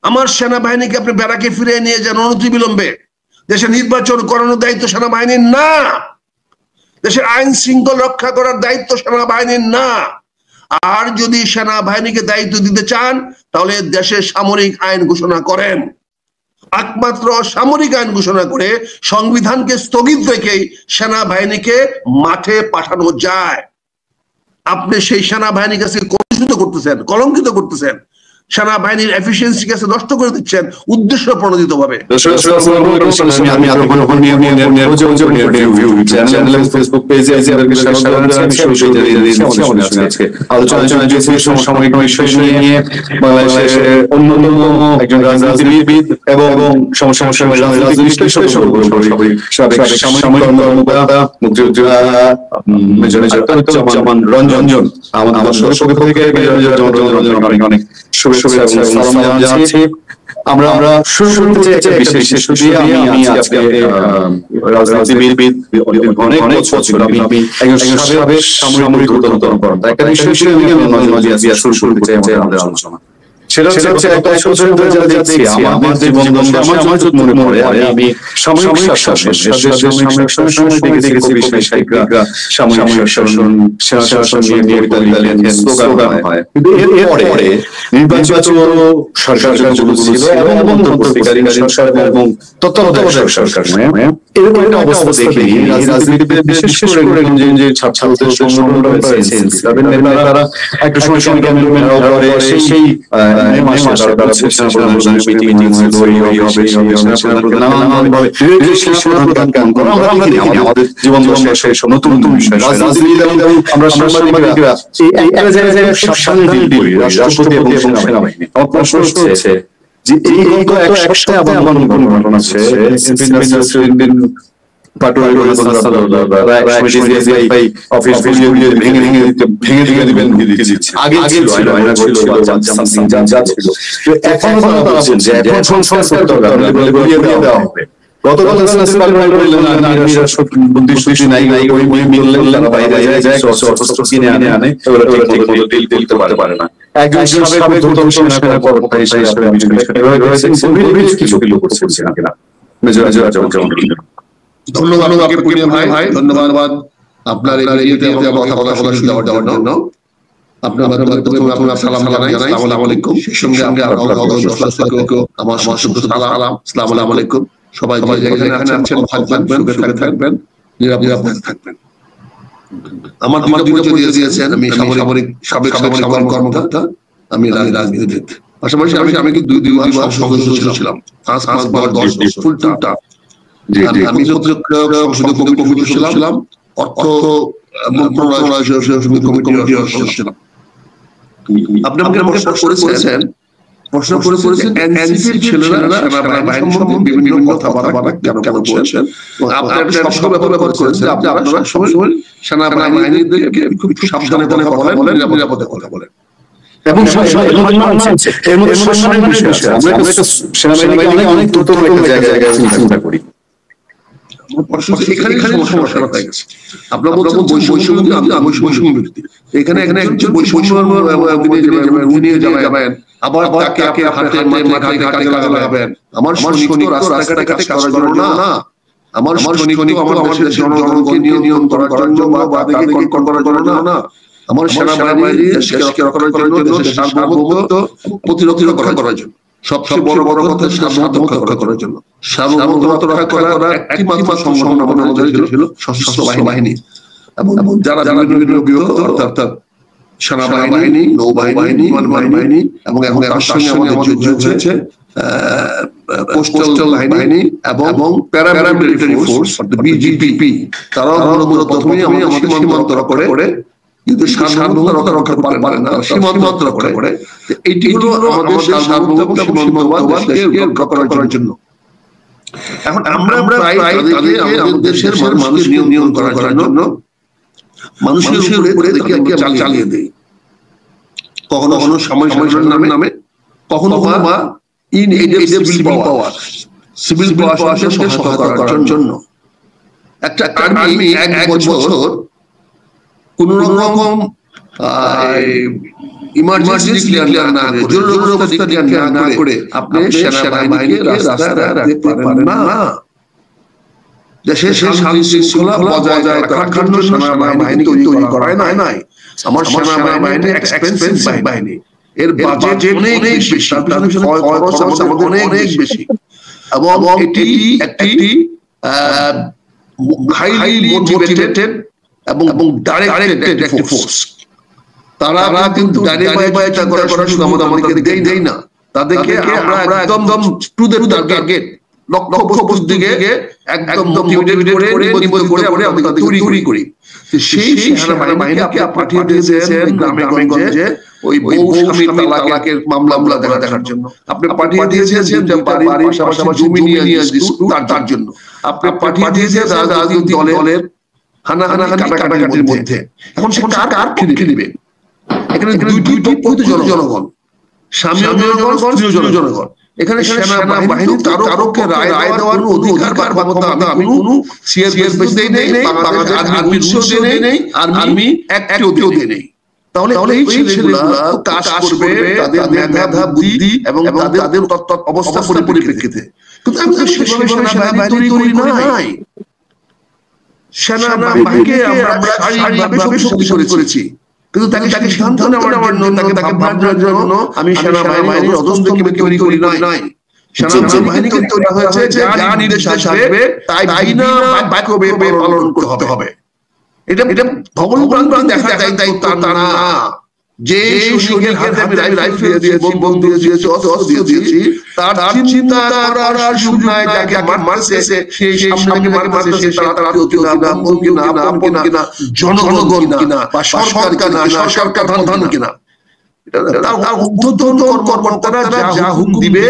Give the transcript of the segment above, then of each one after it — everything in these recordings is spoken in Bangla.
আমার সেনাবাহিনীকে আপনি ব্যারাকে ফিরিয়ে নিয়ে যান অনতিবিলম্বে। দেশে নির্বাচন করানোর দায়িত্ব সেনাবাহিনীর না, দেশের আইন শৃঙ্খলা রক্ষা করার দায়িত্ব সেনাবাহিনীর না। আর যদি সেনাবাহিনীকে দায়িত্ব দিতে চান তাহলে দেশে সামরিক আইন ঘোষণা করেন। একমাত্র সামরিক আইন ঘোষণা করে সংবিধানকে স্থগিত রেখেই সেনাবাহিনীকে মাঠে পাঠানো যায়। আপনি সেই সেনাবাহিনীর কাছে কলঙ্কিত করতেছেন, সেনাবাহিনীর এফিসিয়েন্সি কাছে নষ্ট করে দিচ্ছেন উদ্দেশ্য প্রণোদিত ভাবে। রঞ্জন অনেক আমরা শুরু করতে চাই একটা বিশেষ দিয়ে আমি আজকে রাজনীতিবিদ অনেক বছর আমি একজন সাবেক সামরিক কর্মকর্তা। একটা বিষয় শুরু করতে চাই আমাদের আলোচনা, সেটা হচ্ছে একটা বছর ধরে যারা দেখছি আমার জীবন আমার যদি মনে পড়ে আমি সামরিক শাসন দেখেছি বিশেষজ্ঞরা সামরিক শাসন নিয়ে স্লোগান হয়। কিন্তু এরপরে নির্বাচিত সরকার ছিল এবং অন্তর্বর্তীকালীন সরকার এবং তত্ত্বাবধায়ক সরকার এরকম একটা অবস্থা দেখি রাজনীতিতে বিশেষ করে যে ছাত্রদের সংগঠন রয়েছে তাদের নেতারা একটা সময় সেই আমাদের জীবন নতুন নতুন বিষয় আমরা সাংবাদিকরা রাষ্ট্রপতি এবং সেনাবাহিনী। আমার প্রশ্ন হচ্ছে যে এই এক সপ্তাহে আমার নতুন ঘটনা আছে পারে না। ধন্যবাদ ভাই, ধন্যবাদ আপনার কথা বলার সুযোগ দেওয়ার জন্য। আপনার সালাম জানাই, আসসালামু আলাইকুম। সেই সঙ্গে আমার আসসালামু আলাইকুম। সবাই যেখানে আছেন ভালো থাকবেন, সুখে থাকবেন, নিরাপদে থাকবেন। আমার পরিচয় দিয়েছেন, আমি সাবেক কর্মকর্তা, আমি রাজনীতিবিদ। পাশাপাশি আমি কিন্তু দুই বার সদস্য ছিলাম, 5 বার 10 ফুল টার্ম। আমি প্রতিরক্ষা সংসদীয় কমিটি ছিলাম, অর্থ মন্ত্রণালয় কমিটির সদস্য ছিলাম। আপনি আমাকে প্রশ্ন করেছেন এনসিপির ছেলেরা সেনাবাহিনী সম্বন্ধে বিভিন্ন কথাবার্তা কেন বলছেন, আপনার শব্দ ব্যবহার করেছেন আপনারা সবসময় সেনাবাহিনীদেরকে খুব সাবধানে কথা বলেন, নিরাপদে কথা বলেন। এবং এর মধ্যে সম্মানের বিষয় আছে। আমরা সেনাবাহিনীকে অনেক দ্রুত জায়গায় চিন্তা করি। সমস্যাটা হয়ে গেছে। আপনারা বলছেন বৈষম্য বিরোধী, এখানে একজন বৈষম্য নিয়ে যাবেন, আবার তাকে হাতে মাঠে কাজে লাগাবেন। আমার সৈনিক রাস্তাঘাটে কাজ করার জন্য না, আমার সৈনিক আমাদের জনগণকে নিয়ন্ত্রণ করার জন্য বা তাদেরকে কন্ট্রোল করার জন্য না, আমার সেনাবাহিনী দেশকে রক্ষা করার জন্য, দেশের সার্বভৌমত্ব প্রতিরক্ষা করার জন্য, সবচেয়ে বড় কথা সার্বভৌমত্ব রক্ষা করার জন্য। সার্বভৌমত্ব রক্ষা করার একটি মাত্র সংগঠন আমাদের ছিল সশস্ত্র বাহিনী, এবং যারা বিভিন্ন বিভাগ অর্থাৎ সেনাবাহিনী, নৌবাহিনী, বিমান বাহিনী এবং তার সঙ্গে আমাদের যুদ্ধ হয়েছে কোস্টাল বাহিনী এবং প্যারামিলিটারি ফোর্স বিজিপি। তারাও প্রথমেই আমাদের সীমান্ত করে কিন্তু সার্বভৌমত্ব রক্ষা করতে পারে না, সীমান্ত রক্ষা করে। এইটি হলো আমাদের সার্বভৌমত্ব এবং সীমান্তবাদকে রক্ষা করার জন্য। এখন আমরা প্রায় তাদেরকে আমাদের দেশের মানুষকে নিয়ন্ত্রণ করার জন্য মানুষের উপরে তাদেরকে চালিয়ে দেই, কখনো সামরিক নামে, কখনো বা in aid civil power, civil পাওয়ারকে সহায়তা করার জন্য। একটা আর্মি এক বছর কোন রকম ইমার্জেন্সি ডিক্লেয়ার না করে, জরুরি অবস্থা ডিক্লেয়ার না করে আপনি সেনাবাহিনীকে রাস্তায় রাখতে পারেন না। দেশের শান্তি শৃঙ্খলা বজায় রাখার জন্য সেনাবাহিনী তৈরি করা হয় নাই। আমার সেনাবাহিনী একটা এক্সপেন্সিভ বাহিনী, এর বাজেট অনেক বেশি, তার খরচ আমাদের অনেক বেশি, এবং এটি একটি হাইলি মোটিভেটেড এবং ডাইরেক্টেড একটি ফোর্স। তারা কিন্তু ডাইরেক্ট করার সুযোগ আমাদেরকে দেয় না। তাদেরকে আমরা একদম টু দ্য টার্গেট, লক্ষ্য দিকে একদম মোটিভেট করে নিবন্ধিত করে আমরা তৈরি করি। সেই সেনাবাহিনীকে পাঠিয়ে দিয়েছেন গ্রামে গঞ্জে ওই বউ স্বামী তালাকের মামলা দেখার জন্য। আপনি পাঠিয়ে দিয়েছেন যে বাড়ির পাশাপাশি জমি নিয়ে তার জন্য। আপনি পাঠিয়ে দিয়েছেন রাজনৈতিক দলের কাটাকাটির মধ্যে। এখন সে কার ফিরে দিবে? এখানে দুইটি জনগণ, স্বামীও জনগণ, স্ত্রীও জনগণ। এখানে সেনাবাহিনী কারোকে রায় দেওয়ার অধিকার বা ক্ষমতা আমি কোনো সিআরপিএফ দেই নেই, বাংলাদেশ আর্মির উৎসও দেই নেই, আর্মি একটিও দেই নেই। তাহলে এই ছেলেগুলা কাজ করবে তাদের মেধা বুদ্ধি এবং তাদের অবস্থা পরিপ্রেক্ষিতে। কিন্তু আমি সেভাবে সেনাবাহিনী তৈরি নাই। সেনাবাহিনীকে আমরা শারীরিকভাবে শক্তিশালী করেছি, কিন্তু তাকে সিদ্ধান্ত নেওয়ার জন্য, তাকে ভাবনার জন্য আমি সেনাবাহিনীর অধস্তনকে তৈরি করি নাই। সেনাবাহিনীকে তৈরি হয়েছে যা নির্দেশ আসবে তাই না বাক্য পালন করতে হবে। এটা ভগবান দেখা দায়িত্ব তার না। যে সৈনিকের হাতে আমি রাইফেল দিয়েছি, বন্দুক দিয়েছি, অস্ত্র দিয়েছি, তার চিন্তা করার সুযোগ নাই। যাকে মারছে সেই সামনে মারছে, তারা বন্ধু কিনা, আপন কিনা, জনগণ কিনা, বা সরকার কিনা, সরকার প্রধান কিনা, তার ঊর্ধ্বতন কর্মকর্তারা যা হুকুম দিবে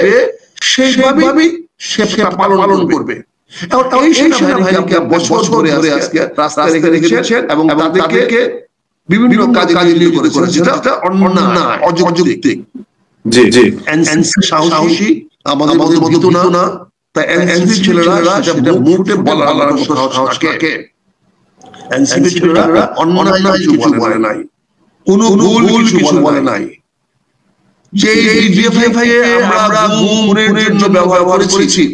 সেইভাবেই সে পালন করবে। এই সেনাবাহিনীকে বছর ধরে আজকে রাস্তায় রেখেছেন এবং তাদেরকে বিভিন্ন কাজে নিয়োগ করেছেন, যেটা অন্যায়, অযৌক্তিক। জি জি, এনসিপি সাহসী, আমাদের মতো না। তাই এনসিপি ছেলেরা সেটা মুখে বলার মতো সাহস থাকে। এনসিপি ছেলেরা অন্যায় কিছু বলে নাই, কোনো ভুল কিছু বলে নাই। যে ডিজিএফআই আমরা গুমের জন্য ব্যবহার করেছি,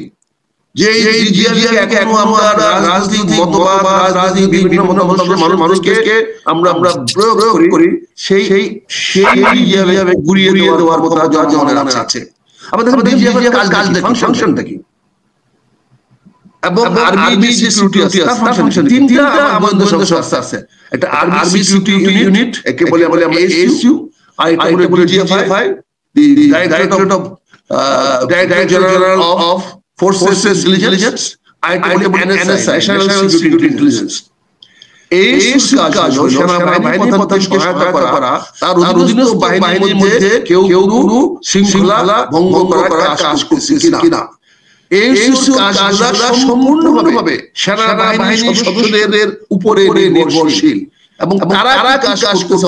যে ডিজিএফআই এখনো আমরা রাজনীতি মতবাদ, রাজনীতি বিভিন্ন মানুষকে আমরা প্রয়োগ করি, সেই ডিজিএফআই ঘুরিয়ে দেওয়ার কথা জনগণের আছে। আমাদের ডিজিএফআই কাজ ফাংশনটা কি, এবং আর্মি সিকিউরিটি ফাংশন তিনটা আমাদের সংস্থা আছে। একটা আর্মি সিকিউরিটি ইউনিট, একে বলে আমরা এএসইউ, আর এটা বলে DGFI, the Directorate of Director General of Forces Intelligence, NSI, National Security Intelligence. এই কাজ হলো সেনাবাহিনীর প্রধানকে সহায়তা করা, তার অধীনস্থ বাহিনীর মধ্যে কেউ কোনো শৃঙ্খলা ভঙ্গ করার কাজ করছে কিনা। এই কাজগুলো সম্পূর্ণভাবে সেনাবাহিনীর সদস্যদের উপরে নির্ভরশীল, এবং তারা কাজ করছে,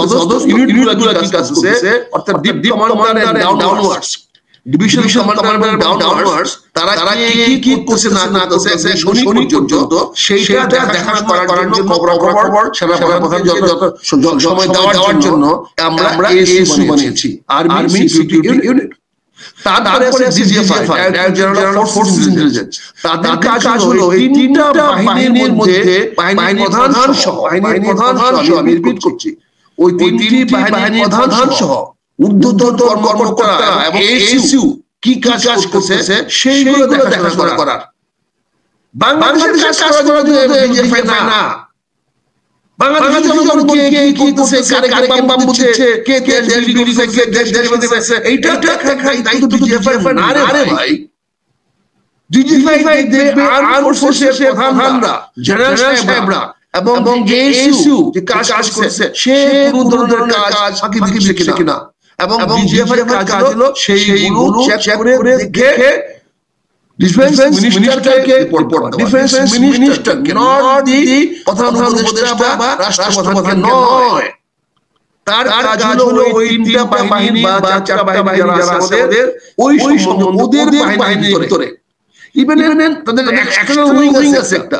ইউনিটগুলো কি কাজ করছে, অর্থাৎ ডিপ commander and downwards, division commander downwards, তারা কি করছে না করছে সৈনিক পর্যন্ত সেইটা দেখাশোনা করার জন্য খবর সেনাপ্রধানকে যত সময় দেওয়ার জন্য আমরা এএসইউ বানিয়েছি, আর্মি সিকিউরিটি ইউনিট। তারপরে DGFI, director general of forces intelligence, তাদের কাজ হলো এই তিনটা বাহিনীর মধ্যে বাহিনীর প্রধান সহ, আমি রিপিট করছি, ওই তিনটি বাহিনীর প্রধান সহ ঊর্ধ্বতন কর্মকর্তারা এবং এএসইউ কি কাজ করছে সেইগুলো দেখাশোনা করার। বাংলাদেশের কাজ করার জন্য ডিজিএফআই না, বাংলাদেশের জনগণ কে কি করছে, কারে বাম বুঝছে, কে দেশ বিরোধী, কে দেশ বিরোধী, এইটা দেখার দায়িত্ব ডিজিএফআই না রে ভাই। ডিজিএফআই দেখবে আর্মড ফোর্সের প্রধানরা, জেনারেল সাহেবরা এবং এএসইউ যে কাজ করছে সে কোন ধরনের কাজ ফাঁকি দিচ্ছে কিনা, এবং ডিজিএফআই কাজ হলো সেইগুলো চেক করে দেখে ডিফেন্স মিনিস্টারকে রিপোর্ট করা। ডিফেন্স মিনিস্টার নট দি প্রধান উপদেষ্টা বা রাষ্ট্রপ্রধানকে নয়। তার কাজ হলো ওই তিনটা বাহিনী বা চারটা বাহিনী যারা আছে ওই সম্বন্ধে, ওদের বাহিনীর ভিতরে ইভেন তাদের এক্সটার্নাল উইং আছে একটা,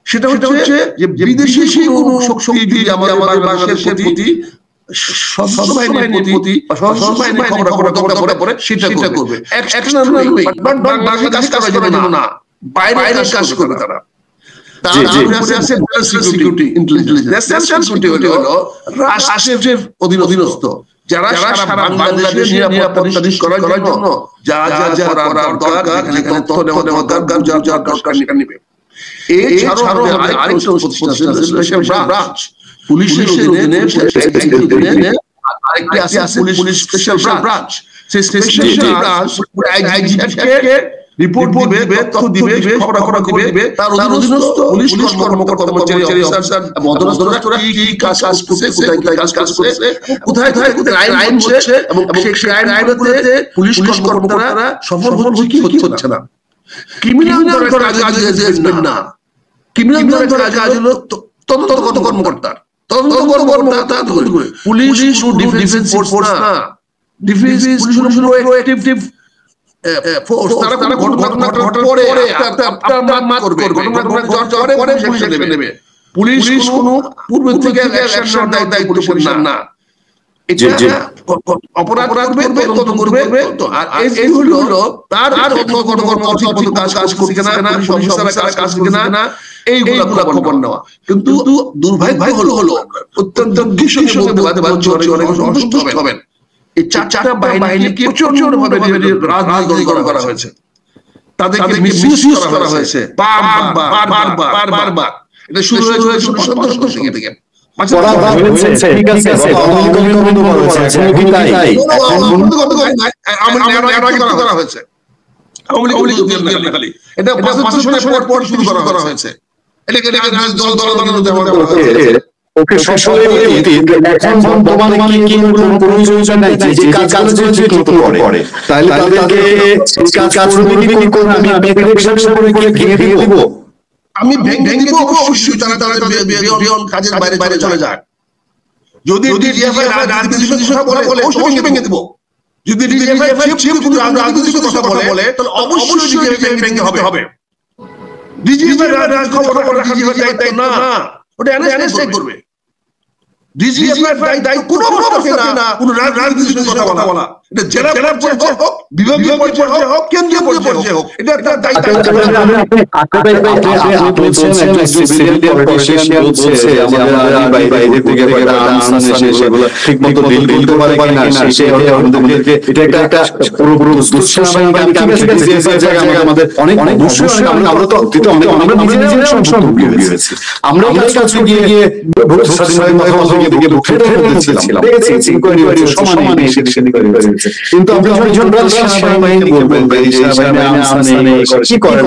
সেটা হচ্ছে যে বিদেশি কোনো শক্তি আমাদের বাংলাদেশের প্রতি সশস্ত্র বাহিনীর প্রতি সশস্ত্র বাহিনীর খবর পরে সেটা করবে, বাংলাদেশ কাজ করার জন্য না, বাইরে কাজ করবে তারা। সিকিউরিটি ইন্টেলিজেন্স হলো রাষ্ট্রের অধীনস্থ, যারা সারা বাংলাদেশের নিরাপত্তা নিশ্চিত করার জন্য যা যা করার দরকার, যেখানে তথ্য নেওয়া দরকার, যা যা দরকার সেটা নেবে। এছাড়াও আরেকটা প্রতিষ্ঠান আছে স্পেশাল ব্রাঞ্চ, পুলিশের অধীনে আরেকটি আছে পুলিশ স্পেশাল ব্রাঞ্চ। সেই স্পেশাল ব্রাঞ্চ আইজিকে রিপোর্ট দিবে, তথ্য দিবে, খবরাখবর দিবে, তার অধীনস্থ পুলিশ কর্মকর্তা অফিসার মদনস্থরা কি কাজ করছে, কোথায় কাজ করছে, কোথায় আইন হচ্ছে, এবং সেই আইনগুলোতে পুলিশ কর্মকর্তারা সফল হচ্ছে কি হচ্ছে না। ক্রিমিনাল ধরার কাজ না, ক্রিমিনাল ধরার কাজ হলো তদন্ত কর্মকর্তা, পুলিশ ডিফেন্স ফোর্স না, ডিফেন্স প্রোঅ্যাক্টিভ ফোর্স। তারা ঘটনার পরে পুলিশ কোনো পূর্ব থেকে অ্যাকশন দায়িত্ব না, এটা অপরাধ করবে, তদন্ত করবে, আর এই হলো তার কাজ করছে কিনা, কাজ করছে কিনা, এইগুলা খবর নেওয়া। কিন্তু দুর্ভাগ্য হলো অত্যন্ত অসন্তুষ্ট হবেন, এই চারটা বাহিনীকে প্রচন্ড ভাবে রাজনীতি করা হয়েছে, তাদেরকে মিসইউজ করা হয়েছে বারবার। এটা শুরু হয়েছে 1970 থেকে। আমি ভেঙে দিব, অবশ্যই তারা কাজের বাইরে চলে যায়। যদি ভেঙে দিব, যদি রাজনীতির কথা বলে তাহলে অবশ্যই ভেঙে হবে। ওটা এনএসএ করবে, দায়িত্ব কোনো রাজনীতির কথা বলা, এটা জেলা পর্যায়ে হোক, বিভাগীয় পর্যায়ে হোক, কেন্দ্রীয় পর্যায়ে হোক, এটা একটা দায়িত্ব। কিন্তু আপনি সেনাবাহিনী বলবেন কি করে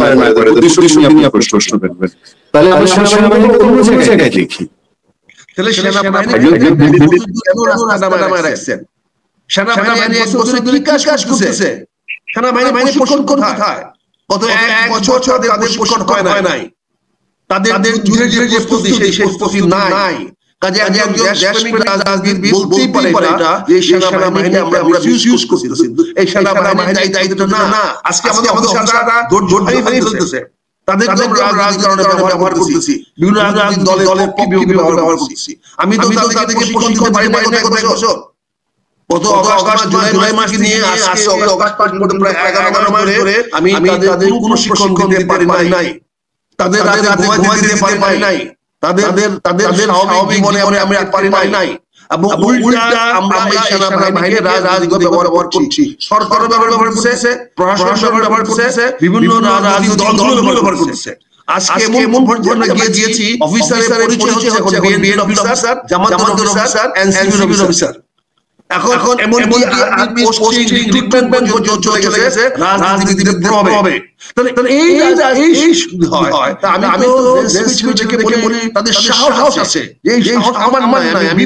প্রশ্ন করবেন, তাহলে আমরা সেনাবাহিনী কোন জায়গায় দেখি? তাহলে সেনাবাহিনী এক বছর ধরে কি কাজ করতেছে? সেনাবাহিনী প্রশিক্ষণ কোথায়? গত এক বছর তাদের প্রশিক্ষণ হয় নাই, তাদের যুদ্ধের যে প্রস্তুতি সেই প্রস্তুতি নাই। কাজে একজন দেশপ্রেমিক রাজনীতিবিদ বলতেই পারে এটা যে সেনাবাহিনীকে আমরা মিসইউজ করতেছি, এই সেনাবাহিনীর দায়িত্ব না। আজকে আমাদের অফিসাররা চলতেছে, তাদের রাজকারণে ব্যবহার করতেছি, বিভিন্ন রাজনৈতিক দলে ব্যবহার করতেছি। আমি তো তাদেরকে প্রশিক্ষণ দিতে পারি না কত বছর, গত আগস্ট জুলাই মাস নিয়ে আজকে আগস্ট পর্যন্ত প্রায় 11 মাস ধরে আমি তাদের কোনো প্রশিক্ষণ দিতে পারি নাই, তাদের রাতে ঘুমাইতে পারি নাই, তাদের স্বাভাবিক জীবনে আমি পারি নাই। এবং উল্টা আমরা এই সেনাবাহিনীকে রাজনীতিক ব্যবহার করছি, সরকারও ব্যবহার করতেছে, প্রশাসন ব্যবহার করতেছে, বিভিন্ন রাজনৈতিক দলগুলো ব্যবহার করতেছে। আজকে এমন পর্যায়ে গিয়েছি অফিসারের পরিচয় হচ্ছে এখন বিএনপি অফিসার, জামায়াতের অফিসার, এনসিবির অফিসার। এখন এমন পোস্টিং রিক্রুটমেন্ট পর্যন্ত চলে গেছে রাজনীতির প্রভাবে। তাহলে এই হয়, আমি তো দেখে বলি তাদের সাহস আছে, এই সাহস আমার নাই, আমি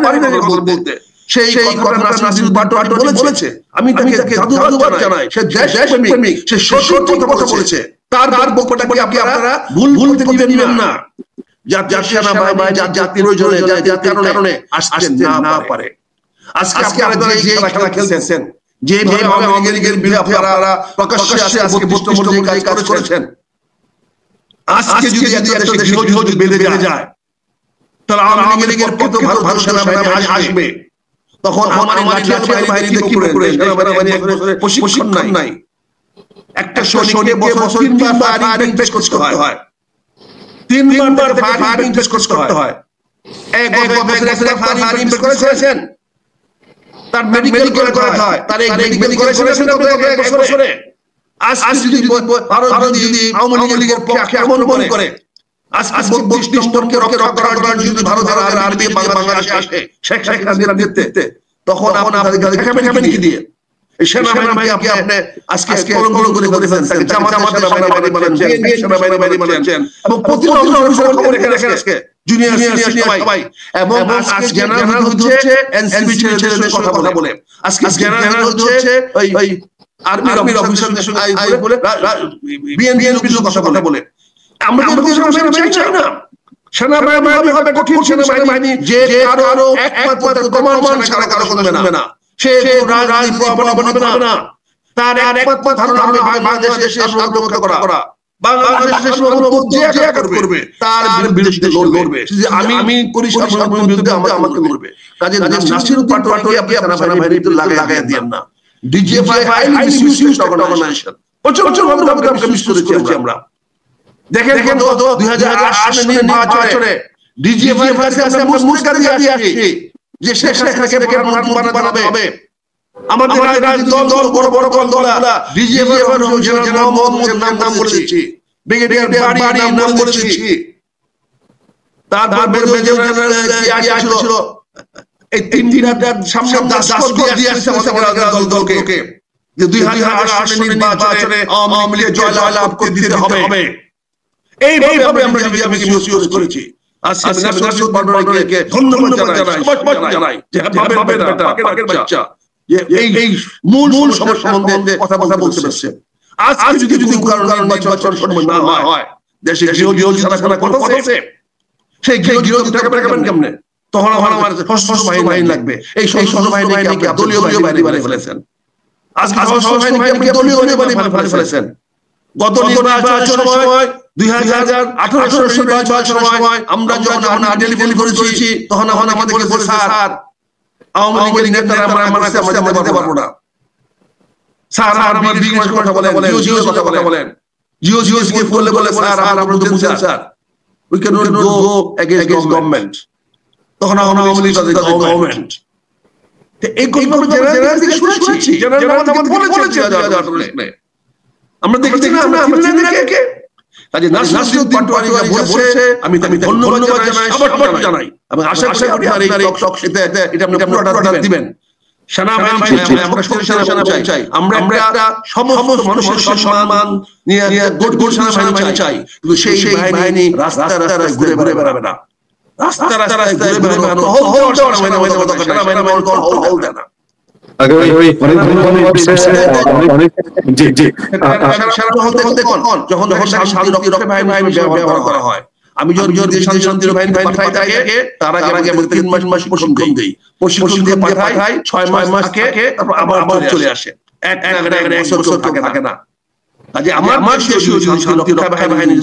পারি না বলতে। সেই ঘটনা নাসির বাটোয়ার বলেছে, আমি তাকে ধন্যবাদ জানাই, সে দেশপ্রেমিক, সে সঠিক কথা বলেছে। তার বক্তব্যটাকে আপনারা ভুল দিবেন না। সেনাবাহিনী জাতির প্রয়োজনে জাতির কারণে আসতে না পারে। আজকে আপনারা যে খেলা খেলতেছেন, যে আওয়ামী লীগের বিরুদ্ধে আপনারা প্রকাশ্যে আজকে বস্তুমূলক কাজ করেছেন, আজকে যদি একটা দেশে গৃহযুদ্ধ বেঁধে যায় তাহলে আওয়ামী লীগের পক্ষে ভালো ভালো সেনাবাহিনী আসবে, তখন আমার লাঠিয়াল বাহিনীতে কি করে সেনাবাহিনী প্রশিক্ষণ নাই, একটা সৈনিককে বছর 3 বার ফায়ারিং পেশ করতে হয়, 3 বার ফায়ারিং পেশ করতে হয়। এক বছরে একটা ফায়ারিং পেশ করেছেন, তার মেডিকেল করা হয়, তার মেডিকেল করেছেন তো এক বছরে। আজ যদি ভারত যদি আওয়ামী লীগের পক্ষে আক্রমণ করে, আজ 32 নম্বরকে রক্ষা করার জন্য ভারতের আর্মি বাংলাদেশে আসে শেখ হাসিনার নেতৃত্বে, তখন আপনাদের দেখাবেন কি দিয়ে? সেনাবাহিনীকে আপনি আজকে কলঙ্ক করে ফেলেছেন, তাকে জামাতের সেনাবাহিনী বানাচ্ছেন, সেনাবাহিনী বানাচ্ছেন, এবং প্রতিটা অফিসার খবর রেখে আজকে জুনিয়র সিনিয়র সবাই, এবং আজকে জেনারেল হচ্ছে এনসিপি ছেলেদের কথা বলে, আজকে জেনারেল হচ্ছে ওই আর্মির অফিসারদের সঙ্গে বলে বিএনপির কথা বলে। আমরা চাই না সেনাবাহিনী হবে কঠিন সেনাবাহিনী, যে কারো একমাত্র কমান্ড ছাড়া কারো হবে না, সে রাজনীতি হবে না, তার একমাত্র ধারণা হবে বাংলাদেশের সার্বভৌমত্ব করা, বাংলাদেশের সার্বভৌমত্ব যে করবে তার বিরুদ্ধে লড়বে, আমি পরিষ্কার বিরুদ্ধে আমাকে লড়বে। কাজে নাসিরুদ্দিন পাটোয়ারিকে আপনি সেনাবাহিনীতে লাগাইয়া দিয়েন না। ডিজিএফআই হাইলি মিসইউজড অর্গানাইজেশন, প্রচুর ভাবে মিস করেছি আমরা। দেখেন 2008 সালের নির্বাচনে ডিজিএফআই এর কাছে আমরা মুস্তাকা দিয়ে আসছি যে শেখ হাসিনাকে প্রধানমন্ত্রী বানাবে। আমাদের রাজনৈতিক দল বড় বড় দলগুলা ডিজিএফআই এর জেনারেল মোহাম্মদের নাম বলে দিচ্ছি, ব্রিগেডিয়ার বাড়ি নাম বলে দিচ্ছি, তারপর মেজর জেনারেল কি ছিল, এই তিনটা সামনে দাসখত দিয়ে আসছে আমাদের দলকে যে 2008 সালের নির্বাচনে আওয়ামী লীগকে জয়লাভ করতে দিতে হবে। এইভাবে আমরা মিসইউজ করেছি। আজকে আমি নাসিরুদ্দিন পাটোয়ারিকে ধন্যবাদ জানাই যে ভাবের বাচ্চা যে এই মূল সমস্যা সম্বন্ধে কথা বলতে পারছে। আজকে যদি কারণ নির্বাচন সময় না হয়, দেশে গৃহ ছাড়া করতেছে, সেই গৃহ টাকাবেন কেমনে? তখন আমার সশস্ত্র বাহিনী লাগবে। এই সশস্ত্র বাহিনীকে দলীয় বাহিনী বানিয়ে ফেলেছেন। আজকে সশস্ত্র বাহিনীকে দলীয় বাহিনী বানিয়ে ফেলেছেন। গত নির্বাচনের সময় 2018 সালের নির্বাচনের সময় আমরা যখন টেলিফোন করেছি, তখন আমাদেরকে বলে স্যার আওয়ামী লীগের নেতারা আমরা দিতে পারবো না, স্যার আপনি বিএনপির কথা বলেন, জিওর কথা বলেন, জিও কে বলে স্যার আমরা বুঝেন sir, we can not go against government. তখন আওয়ামী লীগ গভর্নমেন্ট এই কথা জেনারেল থেকে শুনেছি, জেনারেল বলেছে, আমরা দেখছি না, আমরা কে কাজে নাসিরুদ্দিন পাটোয়ারি বলেছে, আমি ধন্যবাদ জানাই এবং আশা করি আপনার এই টক শোতে এটা আপনি পুরোটা দিবেন। সেনাবাহিনী আমরা সেনাবাহিনী চাই, আমরা একটা সমস্ত মানুষের সম্মান নিয়ে গোট সেনাবাহিনী চাই, কিন্তু সেই বাহিনী রাস্তায় ঘুরে বেড়াবে না, রাস্তায় ঘুরে বেড়ানো হল দেয় না। আমি যদি শান্তি বাহিনী পাঠাই থাকে, তার আগে 3 মাস প্রশিক্ষণ দেই, প্রশিক্ষণ দিয়ে পাঠাই 6 মাস থাকে, তারপর আবার চলে আসে, এক বছর থাকে না। আমার দেশীয় শান্তি রক্ষা বাহিনী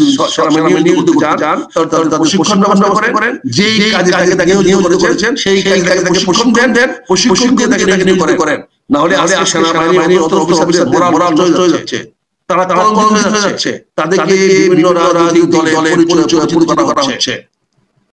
নিয়োজিত যান, তাদের প্রশিক্ষণ ব্যবস্থা করেন, যেই কাজে তাকে নিয়োগ করেছেন সেই কাজে তাকে প্রশিক্ষণ দেন, প্রশিক্ষণ দিয়ে তাকে নিয়োগ করেন। না হলে আজকে সেনাবাহিনী অফিসার মোরাল চলে যাচ্ছে, তারা চলে যাচ্ছে, তাদেরকে বিভিন্ন রাজনৈতিক দলে পরিচয় করা হচ্ছে।